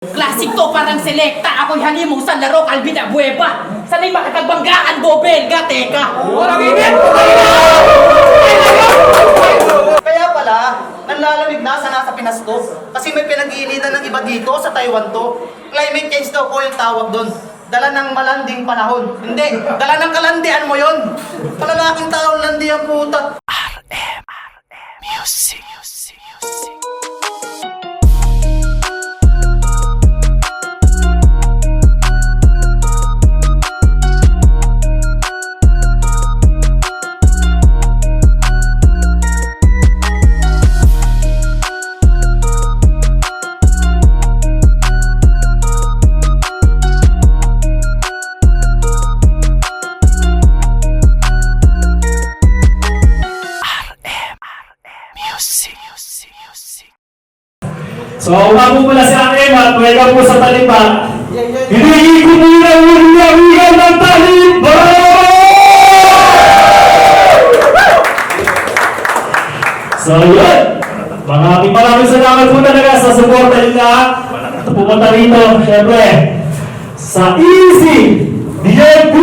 Klasik to, parang selekta. Ako'y halimong sa laro, Calvin Abueva. Sana'y makakagbanggaan, Go Belga, teka. Walang init! Kaya pala, nanlalamig na sa nasa Pinas to. Kasi may pinag-iinitan ng iba dito sa Taiwan to. Climate change daw po yung tawag doon. Dala ng malanding panahon. Hindi, dala ng kalandian mo yon. Palalaking taong landi ang puta. Music. So, bago pala si RM at welcome po sa Taliban. Hindi ko muna ulang ng Taliban! So, yun. Maraming salamat po talaga sa suporta nila. Pumunta rito, syempre, sa Easy, DMP,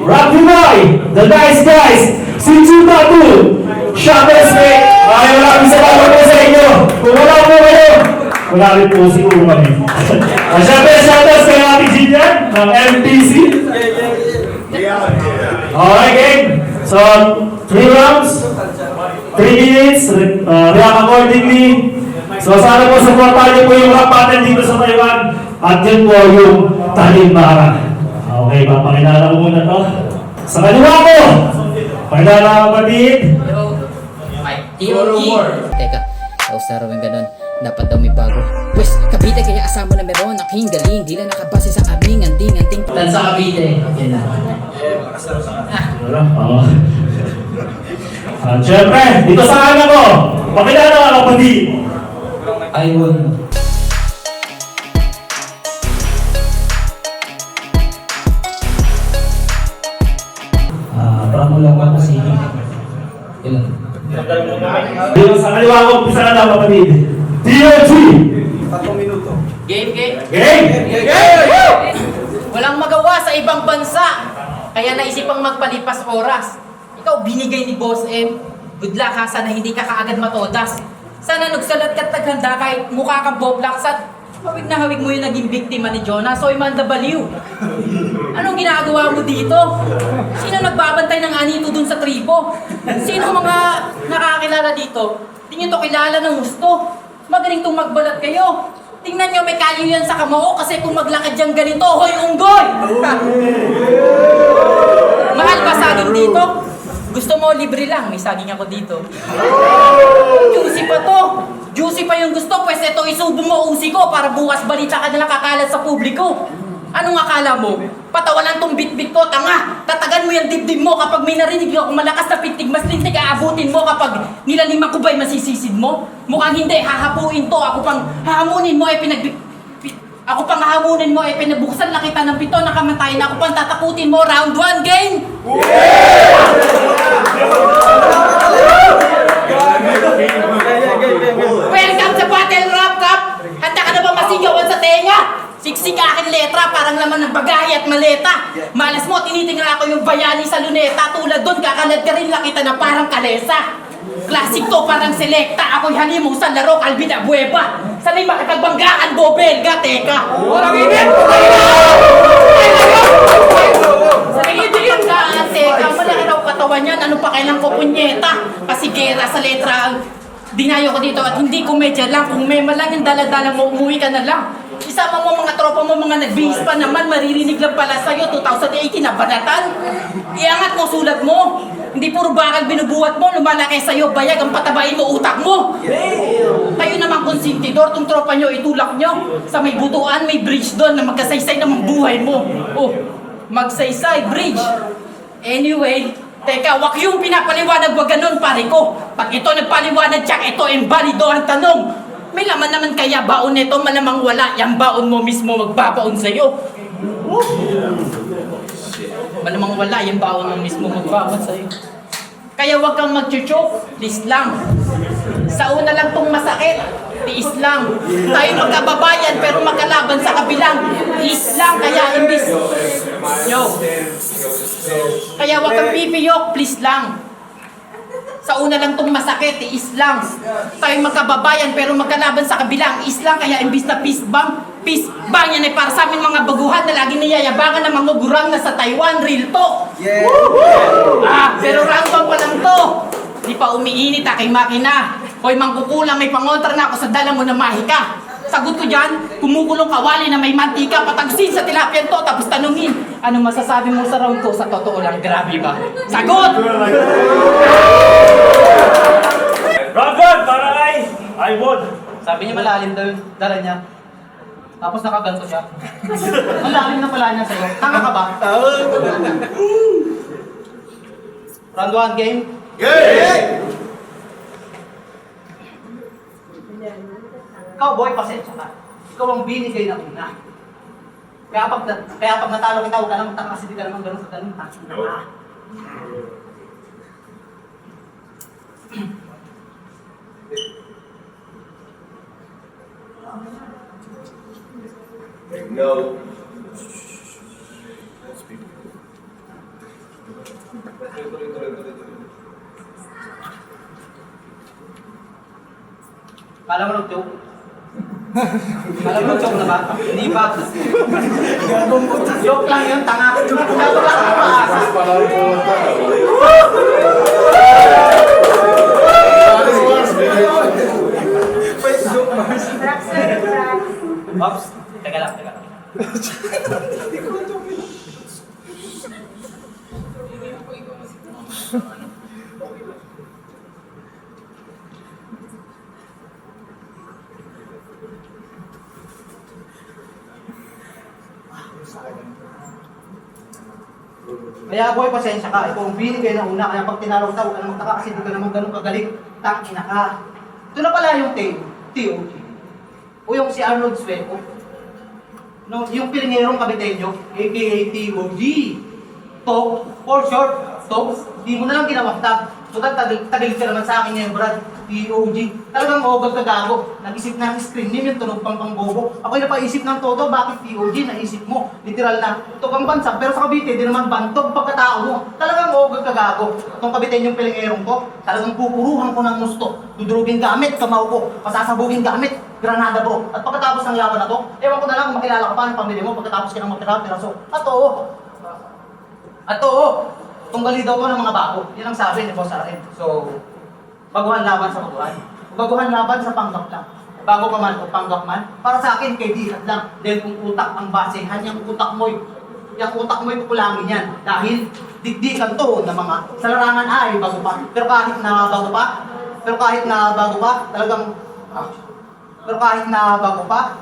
Rocky Boy, The Nice Guys, si Chutatu, Shabbos Mate. Maraming salamat po sa inyo. Kung wala po kayo, wala rin po siguro kami. Siyempre, shoutouts kay Ate Gillian ng MTC. Okay, game. So, 3 rounds, 3 minutes, react accordingly. So, sana po supportahan niyo po yung rap battle dito sa Taiwan. At yun po yung Talimbara. Okay, papakilala ko muna to. Sa kaliwa ko, pakilala kapatid. Teka, kausaro yung ganun. Dapat daw may bago. Pwes, Cavite kaya asama na meron. Aking galing, di lang nakabase sa aming anding. Tan sa Cavite. Yan na. Oo. At syempre, dito sa kanan ko, pakilala ka kapatid. Ayun. Parang lang ako kasi. Ilan? Dito sa kaliwa ko, umpisa na lang kapatid. DOG! Game. Game! Walang magawa sa ibang bansa. Kaya naisipang magpalipas oras. Ikaw binigay ni Boss M. Good luck ha, sana hindi ka kaagad matodas. Sana nagsalat ka't naghanda kahit mukha kang boplaksat. Hawig na hawig mo yung naging biktima ni Jonah, so Imanda Baliw. Anong ginagawa mo dito? Sino nagbabantay ng anito dun sa tribo? Sino mga nakakilala dito? Di nyo to kilala ng gusto. Magaling tong magbalat kayo. Tingnan nyo, may kalyo yan sa kamao kasi kung maglakad yung ganito, hoy unggoy! Mahal ba saging dito? Gusto mo libre lang, may saging ako dito. Juicy pa to. Juicy pa yung gusto, pues ito isubo mo usi ko para bukas balita ka na kakalat sa publiko. Anong akala mo? Patawalan tong bitbit ko, tanga! Tatagan mo yung dibdib mo kapag may narinig ako malakas na pitig, mas lintik aabutin mo kapag nilalimang ko ba'y masisisid mo? Mukhang hindi, hahapuin to, ako pang hahamunin mo pinabuksan na kita ng pito, nakamatay na ako pang tatakutin mo, round 1 game! Welcome sa Battle Rap Cup! Handa ka na ba masigawan sa tenga? Siksik akin letra, parang laman ng bagahe at maleta. Malas mo, tinitingra ako yung bayani sa luneta. Tulad doon, kakalad ka rin lang kita na parang kalesa. Klasik to, parang selekta. Ako'y halimong sa laro, Calvin Abueva. Sana'y makakagbanggaan, Go Belga, teka. Walang init! Sana'y yun ka, teka. Malaki raw katawan yan. Ano pa kailang ko, punyeta? Kasi gera sa letra. Dinayo ko dito at hindi komedya lang. Kung mema lang yung dala-dala mo, umuwi ka na lang. Isama mo mga tropa mo, mga nagbihis pa naman, maririnig lang pala sa'yo, 2018 na banatan. Iangat mo, sulat mo. Hindi puro bakal binubuhat mo, lumalaki sa'yo, bayag ang patabain mo, utak mo. Kayo naman konsintidor, tong tropa nyo, itulak nyo. Sa may butuan, may bridge doon na magkasaysay namang buhay mo. Oh, magsaysay, bridge. Anyway, teka, wag yung pinapaliwanag, wag ganun, pare ko. Pag ito nagpaliwanag, tsak ito, embalido ang tanong. May laman naman kaya baon nito, malamang wala. Yang baon mo mismo magbabaon sa'yo. Malamang wala, yung baon mo mismo magbabaon sa'yo. Kaya wag kang mag-choke, please lang. Sa una lang tong masakit. tiis lang. Tayo magkababayan pero magkalaban sa kabilang. Tiis lang, kaya imbis. Yo. Kaya wag kang pipiyok, please lang. Sa una lang tong masakit, tiis lang. Tayo magkababayan pero magkalaban sa kabilang. Tiis lang, kaya imbis na peace bang yan ay para sa aming mga baguhan na lagi niyayabangan ng mga gurang na sa Taiwan. Real talk. Pero round bang pa lang to. Di pa umiinit kay makina. Hoy, mangkukulang, may pangontra na ako sa dala mo na mahika. Sagot ko dyan, kumukulong kawali na may mantika, patagusin sa tilapia to, tapos tanungin, ano masasabi mo sa round ko? Sa totoo lang, grabe ba? Sagot! Round 1 para kay Iwon. Sabi niya malalim daw yung dala niya. Tapos nakaganto siya. Malalim na pala niya sa'yo. Tanga ka ba? Round 1 game? Ikaw, boy, pasensya ka. Ikaw ang binigay na una. Kaya pag natalo kita, huwag ka naman tanga kasi di ka naman ganun sa ganun. Tanga na. No. Kala mo nag-joke? Kala mo nag-joke na ba? Hindi ba? Joke lang yun, tanga. Joke lang ang paasa. Ops, teka lang. Kaya boy, pasensya ka. Ito ang binigay na una. Kaya pag tinalo kita, huwag ka naman taka kasi di ka naman ganun kagaling. Tangina ka. Ito na pala yung TOG. O yung si Arnold Sueco. No, yung pilingerong kabitenyo, aka TOG. Talk, for short, talk. Di mo na lang ginawakta. So tagal ka naman sa akin ngayon, Brad. TOG. Talagang ogol ka gago. Nag-isip na ng screen name yung tunog pang bobo. Ako'y napaisip ng todo, bakit TOG? Naisip mo. Literal na, ito kang bansa, pero sa Cavite, di naman bantog pagkatao mo. Talagang ogol ka gago. Itong Cavite yung pilingerong ko, talagang pupuruhan ko ng gusto. Dudurugin gamit, kamao ko. Pasasabugin gamit, granada bro. At pagkatapos ng laban na to, ewan ko na lang, makilala ka pa ng pamilya mo pagkatapos ka ng magkira-piraso. At oo, tunggali daw ko ng mga bago. Yan ang sabi ni Boss Arin. So, baguhan laban sa baguhan. Baguhan laban sa panggap lang. Bago ka man o panggap man, para sa akin kay Dihat lang. Dahil kung utak ang basehan, yung utak mo'y kukulangin yan. Dahil dikdikan to na mga sa larangan ay bago pa. Pero kahit na bago pa,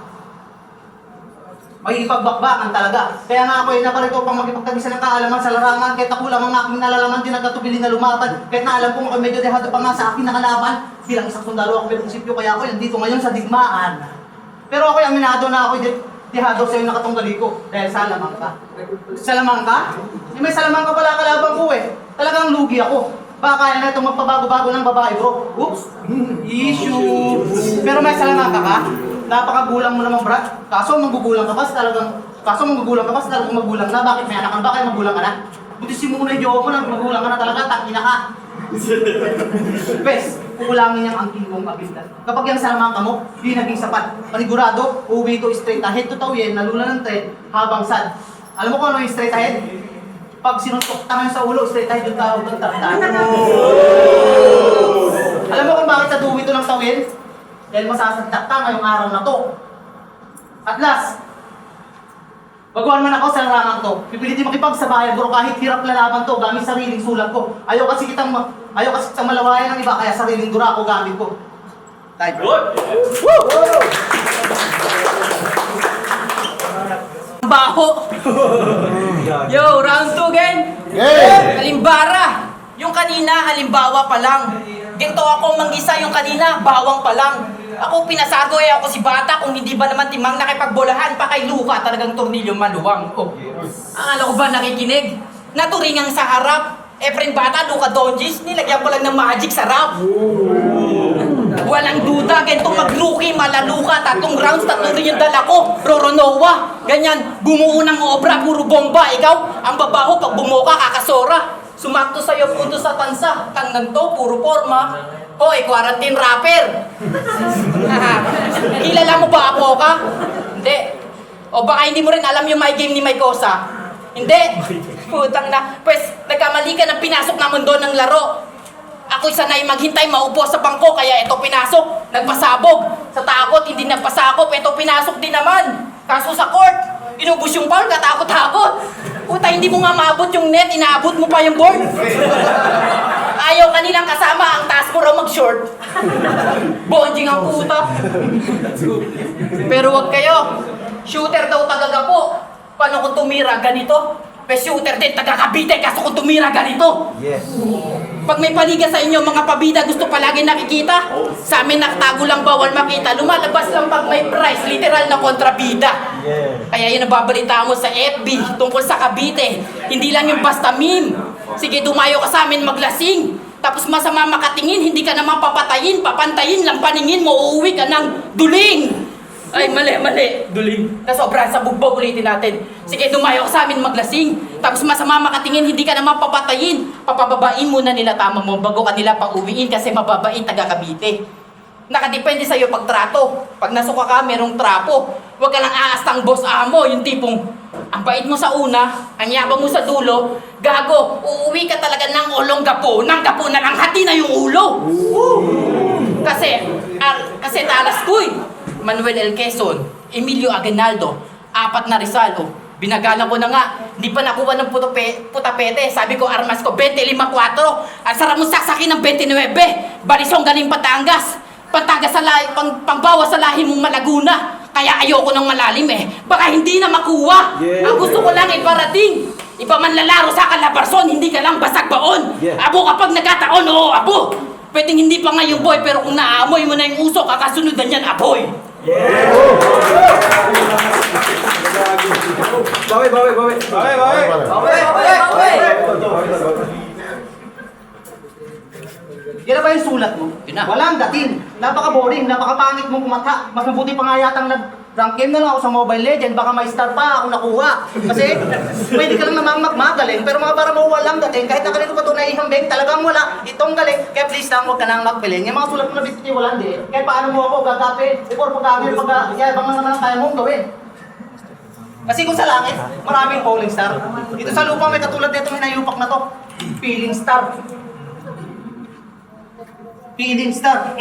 may ipagbakbakan talaga. Kaya nga ako ay naparito pang makipagtagisa ng kaalaman sa larangan. Kahit ako lang ang aking nalalaman, din nagkatubili na lumaban. Kahit na alam ko ako medyo dehado pa nga sa aking nakalaban. Bilang isang sundalo ako may prinsipyo, kaya ako nandito ngayon sa digmaan. Pero ako ay aminado na ako dehado sa iyo nakatunggali ko. Dahil salamang ka. Salamang ka? May salamang ka pala kalaban ko eh. Talagang lugi ako. Baka kaya na itong magpabago-bago ng babae bro. Oops! Issue! Pero may salamang ka? Napakagulang mo naman, Brad. Kaso manggugulang ka pa, talagang magulang na. Bakit may anak ka na? Bakit magulang ka na? Buti si muna yung jowa mo na, magulang ka na talaga, tangina ka. Bes, kukulangin niyang ang kingkong kabisdan. Kapag yung salamang ka mo, di naging sapat. Panigurado, uwi to straight ahead to tawin, nalula ng tren, habang sad. Alam mo kung ano yung straight ahead? Pag sinuntok tangan sa ulo, straight ahead yung tawag ng tartan. Alam mo kung bakit sa tuwi to ng tawin? Dahil masasaddak ka ngayong araw na to. At last, baguhan man ako sa larangan to. Pipilitin makipagsabayan bro kahit hirap lalaban to gamit sariling sulat ko. Ayaw kasi kitang malawayan ng iba kaya sariling dura ako gamit ko. Time. Good. Baho! Yo, round 2 again! Halimbara! Yung kanina, halimbawa pa lang. Ginto ako manggisa yung kanina, bawang pa lang. Ako pinasagoy ako si Bata kung hindi ba naman timang nakipagbolahan pa kay Luka talagang tornilyo maluwang. Oh. Akala ko ba nakikinig? Naturingang sa harap. Efren Bata, Luka Donjis, nilagyan ko lang ng magic sarap. Walang duda, ganito mag-rookie, malaluka, 3 rounds, 3 rin yung dala ko. Roronoa, ganyan, bumuo ng obra, puro bomba. Ikaw, ang babaho, pag bumuo ka, kakasora. Sumakto sa'yo, punto sa tansa. Tangnan to, puro forma. Hoy, quarantine rapper. Kilala mo ba ako ka? Hindi. O baka hindi mo rin alam yung my game ni Mike Cosa. Hindi. Putang na. Pues, nagkamali ka ng pinasok naman doon ng laro. Ako'y sanay maghintay, maupo sa bangko, kaya ito pinasok. Nagpasabog. Sa takot, hindi nagpasakop. Ito pinasok din naman. Kaso sa court, inubos yung foul, katakot-takot. Puta, hindi mo nga maabot yung net, inaabot mo pa yung board. Ayaw kanilang kasama, ang taas mo raw mag-short. Bonding ang puta. Pero wag kayo. Shooter daw tagaga po. Paano kung tumira ganito? Shooter din, taga-Cavite, kaso kung tumira ganito. Yes. Pag may paliga sa inyo, mga pabida, gusto palagi nakikita. Sa amin, nakatago lang, bawal makita. Lumalabas lang pag may price, literal na kontrabida. Yeah. Kaya yun ang babalita mo sa FB tungkol sa Cavite. Hindi lang yung basta meme. Sige, dumayo ka sa amin maglasing. Tapos masama makatingin, hindi ka naman papatayin, papantayin lang paningin mo, uuwi ka ng duling. Ay, mali. Duling. Nasobrahan sa bugbog, ulitin natin. Sige, dumayo ka sa amin maglasing. Tapos masama makatingin, hindi ka naman papatayin. Papababain muna nila tama mo bago ka nila pauwiin kasi mababain taga Cavite. Nakadepende sa'yo pagtrato. Pag nasuka ka, merong trapo. Huwag ka lang aastang boss amo, yung tipong ang bait mo sa una, ang yabang mo sa dulo, gago, uuwi ka talaga ng Olongapo. Nang gapo na lang, hati na yung ulo. Kasi talas ko eh. Manuel L. Quezon, Emilio Aguinaldo, 4 na Rizal. Binagalan ko na nga, hindi pa nakuha ng putapete. Sabi ko, armas ko, 25-4. Ang sarap mo saksakin ng 29. Barisong galing Batangas. Pantaga sa lahi, pangbawa sa lahi mong Malaguna. Kaya ayoko ng malalim eh. Baka hindi na makuha. Yeah. Ang gusto ko lang iparating. Iba man lalaro sa Calabarzon, hindi ka lang basag baon. Yeah. Abo kapag nagkataon, oo, abo. Pwedeng hindi pa nga yung boy, pero kung naaamoy mo na yung usok, kakasunod na yan, aboy. Yan na ba yung sulat mo? Yun na. Walang dating. Napaka-boring, napaka-pangit mong kumata. Mas mabuti pa nga yatang nag-rank game na lang ako sa Mobile Legends. Baka may star pa ako nakuha. Kasi pwede ka lang namang magaling, pero mga para mo walang dating. Kahit na kanino pa ito naihambing, talagang wala. Itong galing. Kaya please lang, huwag ka nang magpiling. Yung mga sulat mo na bitin niyo, walang di. Kaya paano mo ako gagapin? Before pag-gamit, pag-yabang naman ang kaya mong gawin. Kasi kung sa langit, maraming falling star. Dito sa lupa may katulad nito hinayupak na to. Feeling star. Feeling star.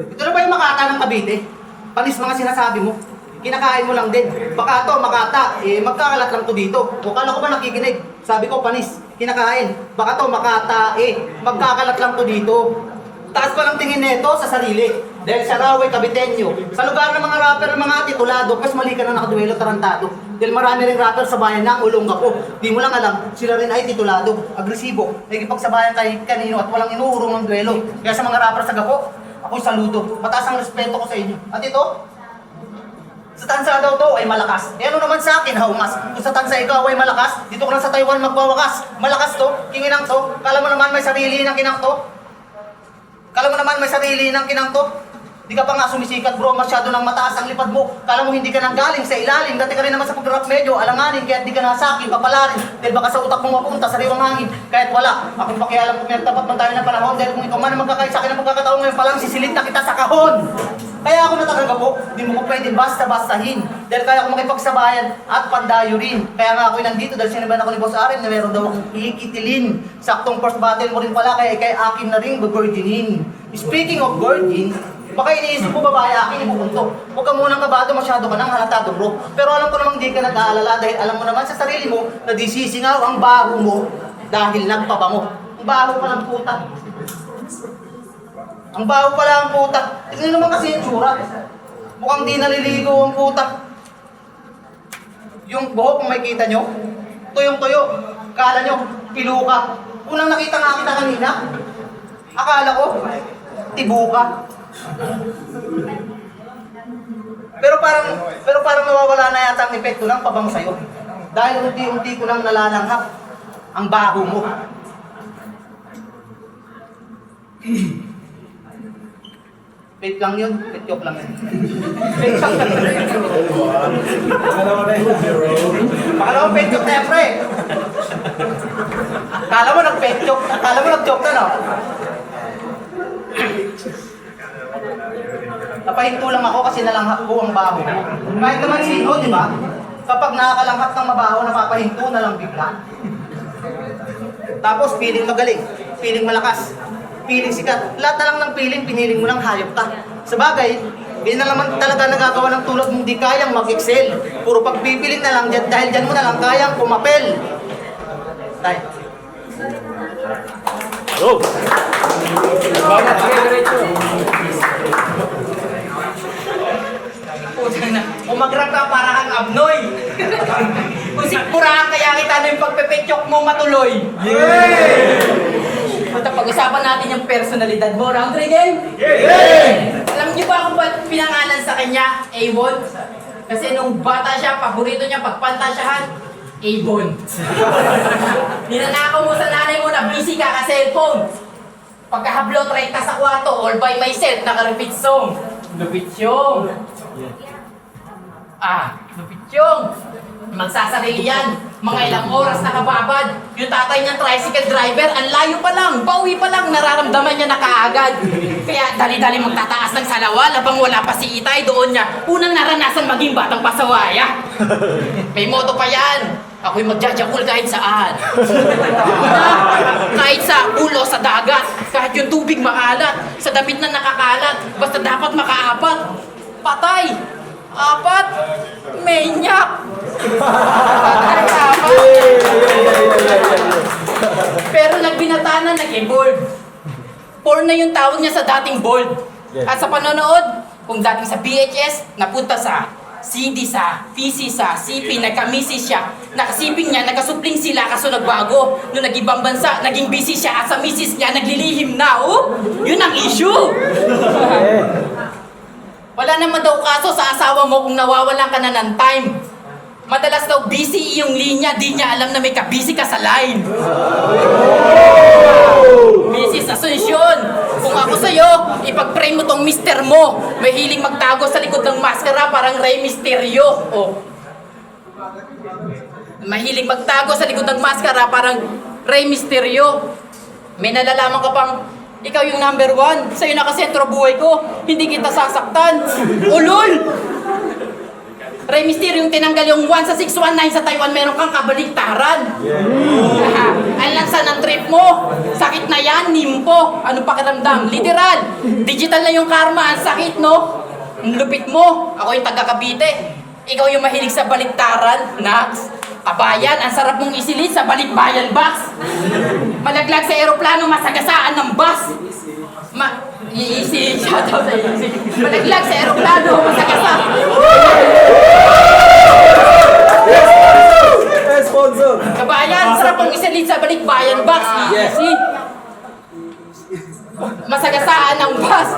Ito na ba yung Makata ng Cavite? Panis mga sinasabi mo. Kinakain mo lang din. Baka to, Makata, magkakalat lang to dito. O kala ko ba nakikinig? Sabi ko, panis, kinakain. Baka to, Makata, magkakalat lang to dito. Taas pa lang tingin neto sa sarili. Dahil sa Raway, Caviteño. Sa lugar ng mga rapper ng mga titulado, mas mali ka na nakaduelo, tarantado. Dahil marami ring rapper sa bayan na Olongapo. Di mo lang alam, sila rin ay titulado, agresibo, nagkipagsabayan kay kanino at walang inuurong ng duelo. Kaya sa mga rapper sa Gapo, ako'y saludo. Mataas ang respeto ko sa inyo. At ito, sa tansa daw to ay malakas. E ano naman sa akin, haumas? Kung sa tansa ikaw ay malakas, dito ko lang sa Taiwan magwawakas. Malakas to, kinginang to. Kala mo naman may sarili ng kinang to? Kala mo naman may sarili ng kinang to? Di ka pa nga sumisikat bro, masyado nang mataas ang lipad mo. Kala mo hindi ka nang galing sa ilalim. Dati ka rin naman sa pag-rap medyo alanganin, kaya di ka na sa akin papalarin. Dahil baka sa utak mo mapunta sa riwang hangin. Kahit wala, akong pakialam kung pinagtapat man tayo ng panahon. Dahil kung ikaw man ang magkakait sa akin ng pagkakataon ngayon palang sisilid na kita sa kahon. Kaya ako natagaga po, di mo ko pwede basta-bastahin. Dahil kaya ako makipagsabayan at pandayo rin. Kaya nga ako'y nandito dahil sinabihan ako ni Boss Aren na meron daw akong ikitilin. Saktong first battle mo rin pala, kaya kay akin na rin virginin. Speaking of virgin, baka iniisip mo babae akin ipupunto. Huwag ka munang kabado, masyado ka nang halatado bro. Pero alam ko namang di ka nag-aalala dahil alam mo naman sa sarili mo na di sisingaw ang baho mo dahil nagpabango. Ang baho ka ng puta. Ang baho pala ang puta. Tignan naman kasi yung tsura. Mukhang di naliligo ang puta. Yung buhok kung makikita nyo, tuyong-tuyo. Akala nyo, piluka. Unang nakita nga kita kanina, akala ko, tibuka. Pero parang nawawala na yata ang epekto ng pabango sa'yo. Dahil unti-unti ko nang nalalanghap ang baho mo. Fake lang yun, fake joke lang yun. Fake joke lang yun. Baka naman fake joke na yan, pre. Kala mo nag-fake joke, kala mo nag-joke na, no? Napahinto lang ako kasi nalanghap ko ang baho. Kahit naman sino, di ba? Kapag nakakalanghap ng mabaho, napapahinto na lang bigla. Tapos feeling magaling, feeling malakas, feeling sikat. Lahat na lang ng feeling, piniling mo ng hayop ka. Sa bagay, hindi na naman talaga nagagawa ng tulad mong di kayang mag-excel. Puro pagpipiling na lang dyan, dahil dyan mo na lang kayang pumapel. Tay. Go! Umagrap ka para kang abnoy. Kung sikpurahan kaya kita na yung pagpepetyok mo matuloy. Ito, pag-usapan natin yung personalidad mo. Round 3 game? Alam niyo ba kung ba't pinangalan sa kanya, Avon? Kasi nung bata siya, paborito niya pagpantasyahan, Avon. Ninanakaw mo sa nanay mo na busy ka ka cellphone. Pagkahablo, 30 sa kwarto, all by myself, naka-repeat song. Lupit yung. Lupit yung. Magsasarili yan. Mga ilang oras nakababad. Yung tatay niyang tricycle driver, ang layo pa lang, bawi pa lang, nararamdaman niya na kaagad. Kaya dali-dali magtataas ng salawa, labang wala pa si Itay doon niya. Unang naranasan maging batang pasawaya. May moto pa yan. Ako'y magjajakul kahit saan. Kahit sa ulo, sa dagat, kahit yung tubig maalat, sa damit na nakakalat, basta dapat makaapat. Patay! Apat! Menyak! Patay, apat! Pero nagbinatanan, nag-evolve. Porn na yung tawag niya sa dating bold. At sa panonood, kung dating sa VHS, napunta sa CD sa PC sa CP, nagka-misis siya. Nakasiping niya, nagkasupling sila kaso nagbago. Nung nag-ibang bansa, naging busy siya at sa misis niya, naglilihim na. Yun ang issue. Wala naman daw kaso sa asawa mo kung nawawalan ka na ng time. Madalas daw busy yung linya, di niya alam na may ka-busy ka sa line. Mrs. Asuncion, kung ako sa'yo, ipag-pray mo tong mister mo. May hiling magtago sa likod ng maskara, parang Rey Mysterio. Mahiling magtago sa likod ng maskara, parang Rey Mysterio. May nalalaman ka pang, ikaw yung number 1, sa'yo nakasentro buhay ko, hindi kita sasaktan. Ulol! Rey Mysterio yung tinanggal yung 1 sa 619 sa Taiwan, meron kang kabaliktaran. Ang lansa ng trip mo, sakit na yan, nimpo. Ano pakiramdam? Literal. Digital na yung karma, ang sakit, no? Ang lupit mo. Ako yung taga Cavite. Ikaw yung mahilig sa baliktaran, Nax. Kabayan, ang sarap mong isilid sa balikbayan box. Malaglag sa eroplano, masagasaan ng bus. Easy, shoutout sa Easy. Malaglag sa eroplano, masagasa. Sponsor! Kabayan, sarap mong isilid sa balikbayan box. Easy. Masagasaan ng bus.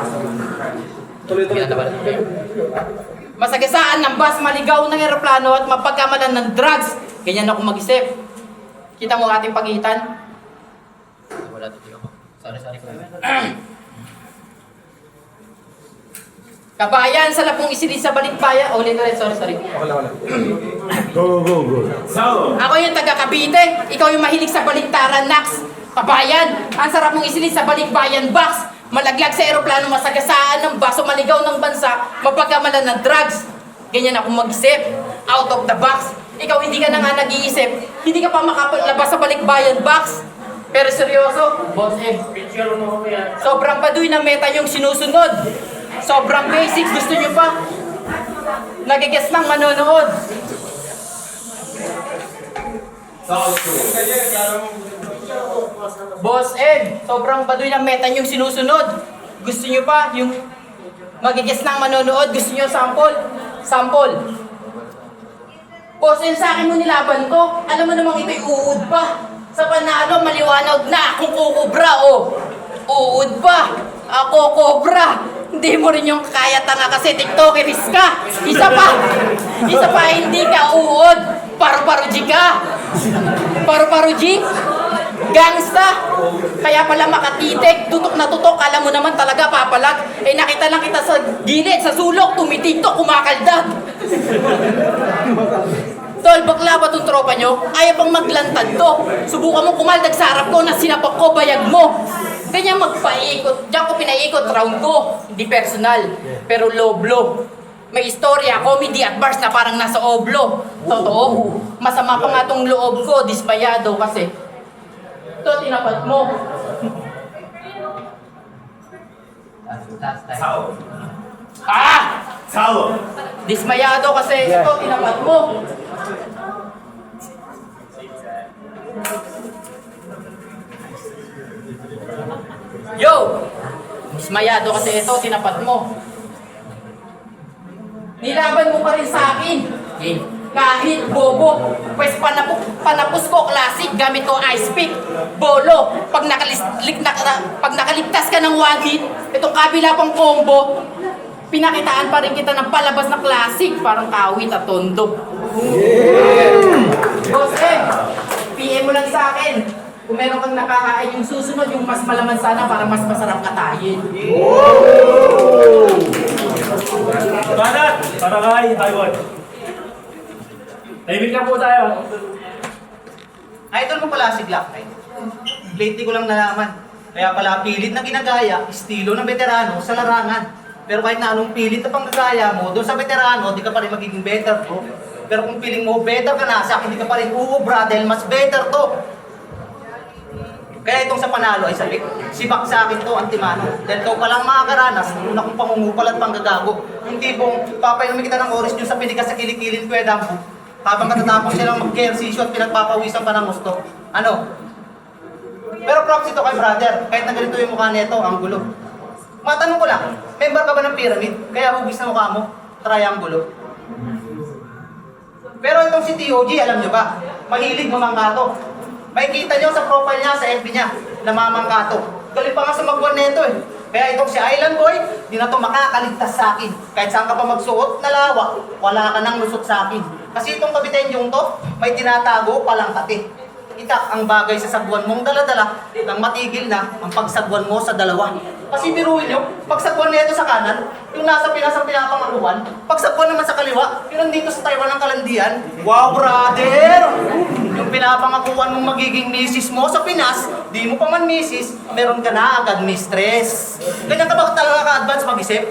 Masagasaan ng bus, maligaw ng eroplano at mapagkamalan ng drugs. Ganyan ako mag-isip. Kita mo ating pagitan? Wala dito ako. Sorry. Kabayan, sarap mong isilid sa balikbayan. Ulit. Sorry. Wala. Go. Ako yung taga Cavite. Ikaw yung mahilig sa baliktaran, Nax. Kabayan, ang sarap mong isilid sa balikbayan box. Malaglag sa eroplano, masagasaan ng baso, maligaw ng bansa, mapagkamalan ng drugs. Ganyan ako mag-isip. Out of the box. Ikaw hindi ka na nga nag-iisip. Hindi ka pa makalabas sa balikbayan box. Pero seryoso, Boss M, sobrang paduy na meta yung sinusunod. Sobrang basics, gusto nyo pa? Nagigets lang manonood. Boss Ed, sobrang baduy ng meta yung sinusunod. Gusto nyo pa yung magigis ng manonood? Gusto nyo sample? Sample. Post yun sa akin mo nilaban ko. Alam mo namang ito'y uud pa. Sa panalo, maliwanag na akong kukubra, oh. Uud pa. Ako kobra. Hindi mo rin yung kaya tanga kasi tiktokeris ka. Isa pa hindi ka uod. Paru-paro G ka. Paru-paro G. Gangsta. Kaya pala makatitik, tutok na tutok, alam mo naman talaga papalag. Eh nakita lang kita sa gilid, sa sulok, tumitiktok, kumakaldag. Tol, bakla ba itong tropa nyo? Ayaw pang maglantad to. Subukan mo kumaldag sa harap ko na sinapak ko, bayag mo. Ganyan magpaikot. Diyan ko pinaikot, round ko. Hindi personal, pero low blow. May istorya, comedy at bars na parang nasa oblo. Totoo, masama pa nga tong loob ko, disbayado kasi. Ito, tinapat mo. Sao! Dismayado kasi ito, tinapat mo. Yo! Dismayado kasi ito, tinapat mo. Nilaban mo pa rin sa akin. Kahit bobo, pues panapos ko classic, gamit ko ice pick, bolo. Pag nakaligtas ka ng one hit, itong kabila pang combo, pinakitaan pa rin kita ng palabas na classic, parang kawit at tondo. Boss PM mo lang sa akin. Kung meron kang nakakain yung susunod, yung mas malaman sana para mas masarap katayin. Banat! Para kay Taiwan. Tahimik lang po tayo. Idol mo pala si Glock Knight. Lately ko lang nalaman. Kaya pala pilit na ginagaya, estilo ng veterano sa larangan. Pero kahit na anong pilit na panggagaya mo, doon sa veterano, di ka pa rin magiging better bro. Pero kung feeling mo better ka na, sa akin di ka pa rin uubra dahil mas better to. Kaya itong sa panalo ay sabik. Sibak sa akin to, antimano. Dahil ikaw palang makakaranas, una kong pangungupal at panggagago. Yung tipong papainumin kita ng oras nyo sa pinigas sa kilikilin ko edampo. Habang katatapos silang mag-kersisyo at pinagpapawisan pa ng gusto. Ano? Pero props ito kay brother, kahit na ganito yung mukha nito, ang gulo. Matanong ko lang, member ka ba ng pyramid? Kaya hugis na mukha mo, triangulo. Pero itong si TOG, alam nyo ba? Mahilig mamangkato. Makikita nyo sa profile niya, sa FB niya, namamangkato. Galing pa nga sa magwan nito eh. Kaya itong si Island Boy, di na to makakaligtas sa akin. Kahit saan ka pa magsuot na lawa, wala ka nang lusot sa akin. Kasi itong kabitenyong to, may tinatago palang kati. Itak ang bagay sa sagwan mong dala-dala nang matigil na ang pagsagwan mo sa dalawa. Kasi biruin nyo, pagsagwan nito sa kanan, yung nasa Pinas ang pinapangakuan, pagsagwan naman sa kaliwa, yung nandito sa Taiwan ang kalandian. Wow, brother! Yung pinapangakuan mong magiging misis mo sa Pinas, di mo pa man misis, meron ka na agad mistress. Ganyan ka ba talaga ka-advance mag-isip?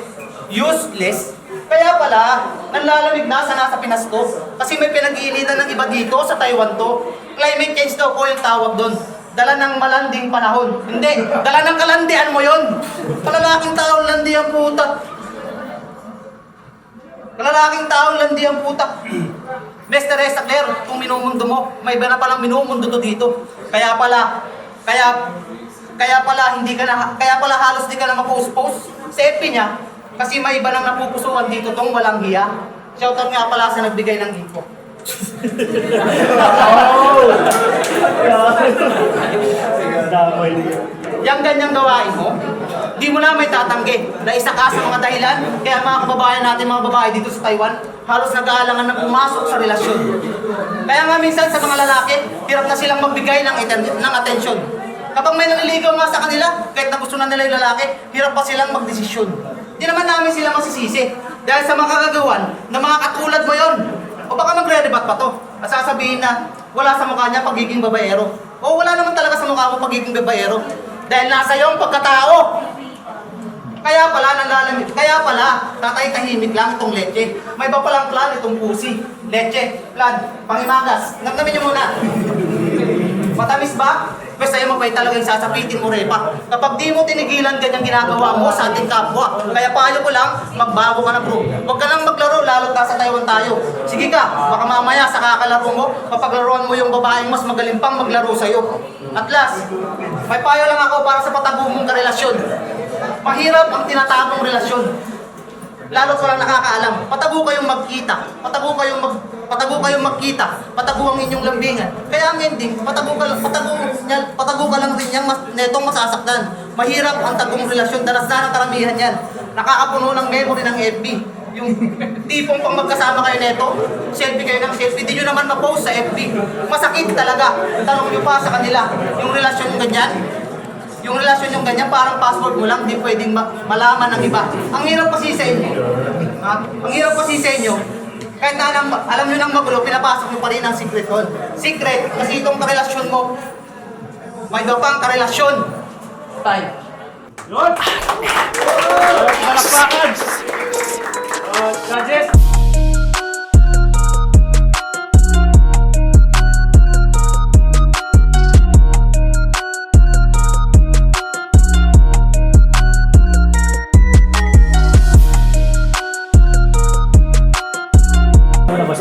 Useless. Kaya pala, nanlalamig na sa nasa Pinas to. Kasi may pinag-iinitan ng iba dito sa Taiwan to. Climate change daw po yung tawag doon. Dala ng malanding panahon. Hindi, dala ng kalandian mo yon. Kalalaking taong landi ang puta. Kalalaking taong landi ang puta. Mr. Resacler, kung minumundo mo, may iba na palang minumundo to dito. Kaya pala halos di ka na mapost-post sa FB niya. Kasi may iba nang napupusuan dito tong walang hiya. Shoutout nga pala sa nagbigay ng info. Yang ganyang gawain mo, di mo na may tatanggi na isa ka sa mga dahilan kaya mga kababayan natin, mga babae dito sa Taiwan, halos nag-aalangan na pumasok sa relasyon. Kaya nga minsan sa mga lalaki, hirap na silang magbigay ng atensyon. Kapag may naniligaw nga sa kanila, kahit na gusto na nila yung lalaki, hirap pa silang magdesisyon. Di naman namin sila masisisi dahil sa mga kagagawan na mga katulad mo yon. O baka magre-rebat pa to at sasabihin na wala sa mukha niya pagiging babaero. O wala naman talaga sa mukha mo pagiging babaero dahil nasa iyo ang pagkatao. Kaya pala, tatay tahimik lang itong leche. May iba palang plan itong pusi. Leche, plan, pangimagas. Namnamin niyo muna. Matamis ba? Basta yung mabay talaga yung sasapitin mo, Repa. Kapag di mo tinigilan ganyang ginagawa mo sa ating kapwa. Kaya payo ko lang, magbago ka na bro. Huwag ka lang maglaro, lalo't nasa Taiwan tayo. Sige ka, baka mamaya sa kakalaro mo, papaglaruan mo yung babaeng mas magaling pang maglaro sa'yo. At last, may payo lang ako para sa patago mong karelasyon. Mahirap ang tinatapong relasyon. Lalo't walang nakakaalam. Patago kayong magkita. Patago kayong magkita. Patago ang inyong lambingan. Kaya ang ending, patago ka lang rin yang netong masasaktan. Mahirap ang tagong relasyon. Danas na ng karamihan yan. Nakakapuno ng memory ng FB. Yung tipong pang magkasama kayo neto, selfie kayo ng selfie, di nyo naman ma-post sa FB. Masakit talaga. Tanong nyo pa sa kanila, yung relasyon yung ganyan, parang password mo lang, di pwedeng malaman ng iba. Ang hirap kasi sa inyo, ang hirap kasi sa inyo, kahit na alam nyo ng magulo, pinapasok nyo pa rin ang secret doon. Secret, kasi itong karelasyon mo, may iba pang karelasyon. Tay. Yun! Malakpakan! Judges!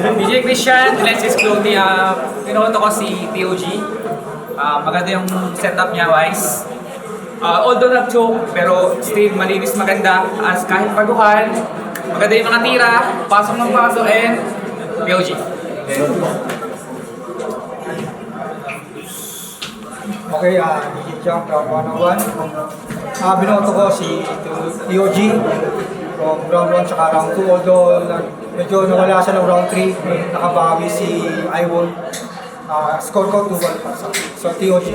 DJ Christian, Alexis Clothing, pinukonto ko si TOG. Maganda yung setup niya, wise. Although nag-choke, pero still malinis maganda. As kahit paguhan, maganda yung mga tira, pasok ng pasok, and TOG. Okay, DJ Chang from 101. Binoto ko si TOG from round 1 tsaka round 2. Although medyo nawala siya ng round 3, nakabawi si Iwon. Score ko 2-1 pa. So TOG.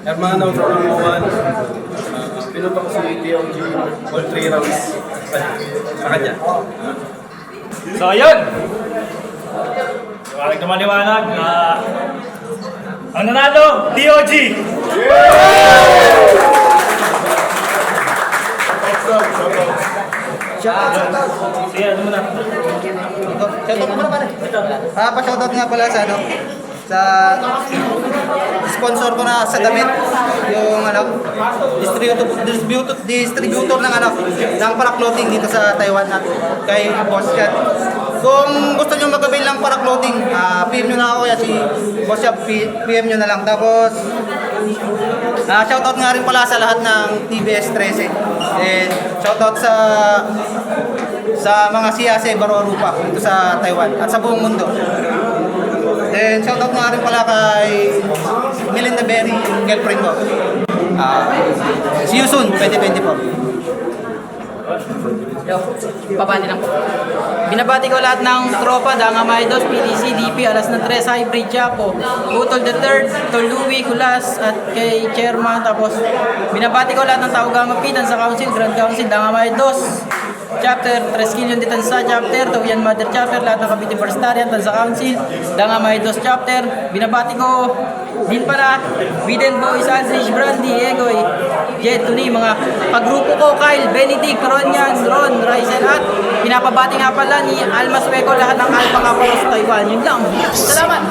Hermano from 101. Pinuto ko si TOG all 3 rounds sa kanya. So, ayun! Maraming kumaliwanag na ang nanalo, TOG! Sige, ano muna? Shoutout muna pare. Pa-shoutout nga pala sa sa sponsor ko na sa damit, yung distributor ng ng para clothing dito sa Taiwan at kay Boss Chat. Kung gusto nyo mag-avail ng para clothing, PM nyo na ako kaya si Boss Chat, PM nyo na lang. Tapos shoutout nga rin pala sa lahat ng TBS 13. And shoutout sa mga siyase Barorupa dito sa Taiwan at sa buong mundo. Then shoutout nga rin pala kay Melinda Berry, yung girlfriend ko. See you soon, 2024. Yo, babati lang po. Binabati ko lahat ng tropa, Danga Maidos, PDC, DP, Alas na Tres, Hybrid, Chapo, Butol the Third, Tol Louie, Kulas, at kay Chairman. Tapos binabati ko lahat ng tao Gama Pitan sa Council, Grand Council, Danga Maidos, Chapter, 3 Killion de Tansa Chapter, Tawian Mother Chapter, lahat ng Cavite Forestarian, Tansa Council, Danga Maidos Chapter. Binabati ko din pala, Biden Boys, Aldrich, Brandy, Egoy, Jet, Tuni, mga pagrupo ko, Kyle, Benedict, Ronyan, Ron, Raizel, at pinapabati nga pala ni Almas Weko lahat ng Alpha Kappa sa Taiwan. Yun lang. Salamat!